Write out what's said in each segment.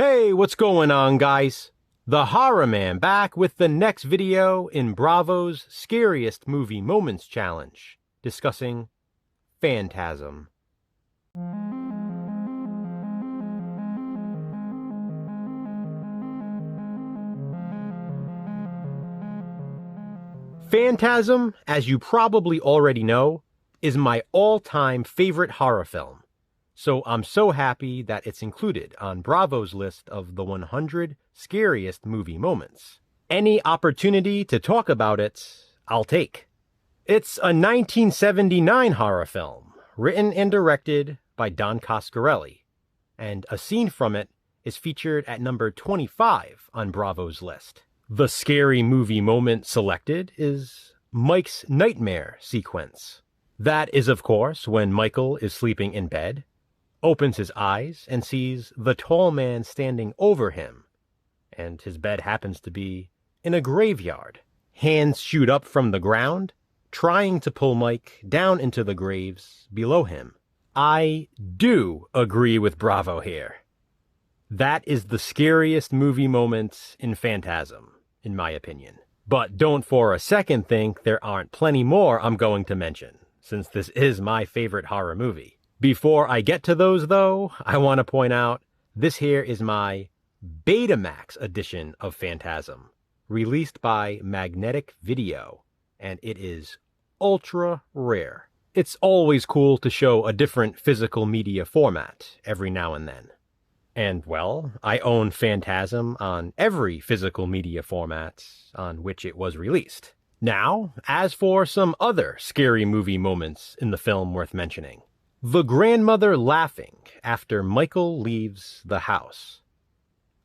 Hey, what's going on, guys? The Horror Man back with the next video in Bravo's Scariest Movie Moments Challenge, discussing Phantasm. Phantasm, as you probably already know, is my all-time favorite horror film. So I'm so happy that it's included on Bravo's list of the 100 scariest movie moments. Any opportunity to talk about it, I'll take. It's a 1979 horror film, written and directed by Don Coscarelli, and a scene from it is featured at number 25 on Bravo's list. The scary movie moment selected is Mike's nightmare sequence. That is, of course, when Michael is sleeping in bed, opens his eyes and sees the tall man standing over him, and his bed happens to be in a graveyard. Hands shoot up from the ground, trying to pull Mike down into the graves below him. I do agree with Bravo here. That is the scariest movie moment in Phantasm, in my opinion. But don't for a second think there aren't plenty more I'm going to mention, since this is my favorite horror movie. Before I get to those, though, I want to point out this here is my Betamax edition of Phantasm, released by Magnetic Video, and it is ultra rare. It's always cool to show a different physical media format every now and then. And, well, I own Phantasm on every physical media format on which it was released. Now, as for some other scary movie moments in the film worth mentioning. The grandmother laughing after Michael leaves the house.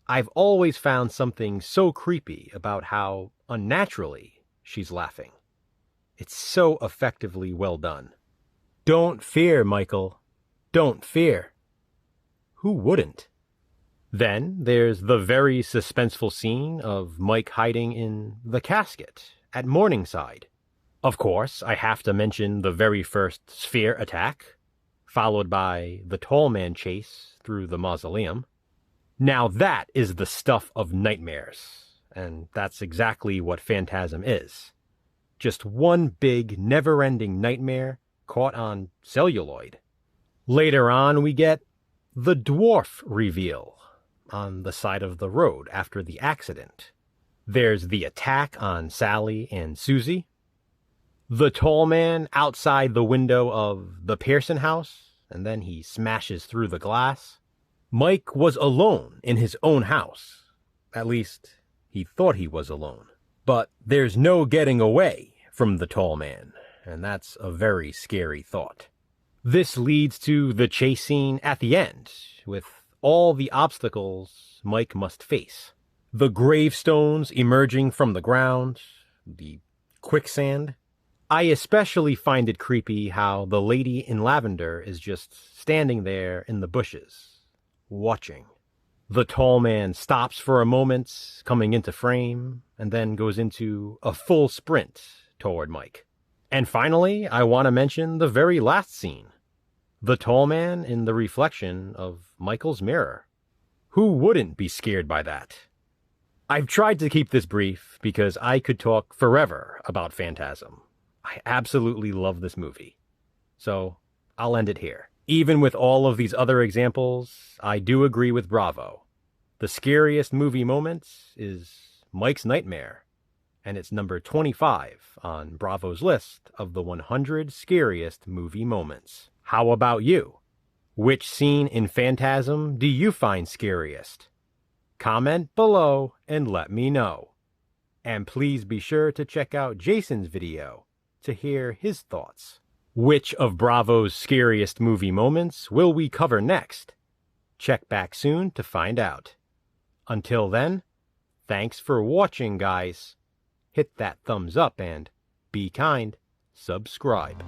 I've always found something so creepy about how unnaturally she's laughing. It's so effectively well done. Don't fear, Michael. Don't fear. Who wouldn't? Then there's the very suspenseful scene of Mike hiding in the casket at Morningside. Of course, I have to mention the very first sphere attack, followed by the tall man chase through the mausoleum. Now that is the stuff of nightmares, and that's exactly what Phantasm is. Just one big, never-ending nightmare caught on celluloid. Later on, we get the dwarf reveal on the side of the road after the accident. There's the attack on Sally and Susie. The tall man outside the window of the Pearson house, and then he smashes through the glass. Mike was alone in his own house. At least, he thought he was alone. But there's no getting away from the tall man, and that's a very scary thought. This leads to the chase scene at the end, with all the obstacles Mike must face. The gravestones emerging from the ground, the quicksand. I especially find it creepy how the lady in lavender is just standing there in the bushes, watching. The tall man stops for a moment, coming into frame, and then goes into a full sprint toward Mike. And finally, I want to mention the very last scene. The tall man in the reflection of Michael's mirror. Who wouldn't be scared by that? I've tried to keep this brief because I could talk forever about Phantasm. I absolutely love this movie. So, I'll end it here. Even with all of these other examples, I do agree with Bravo. The scariest movie moments is Mike's nightmare, and it's number 25 on Bravo's list of the 100 scariest movie moments. How about you? Which scene in Phantasm do you find scariest? Comment below and let me know. And please be sure to check out Jason's video to hear his thoughts. Which of Bravo's scariest movie moments will we cover next? Check back soon to find out. Until then, thanks for watching, guys. Hit that thumbs up and, be kind, subscribe.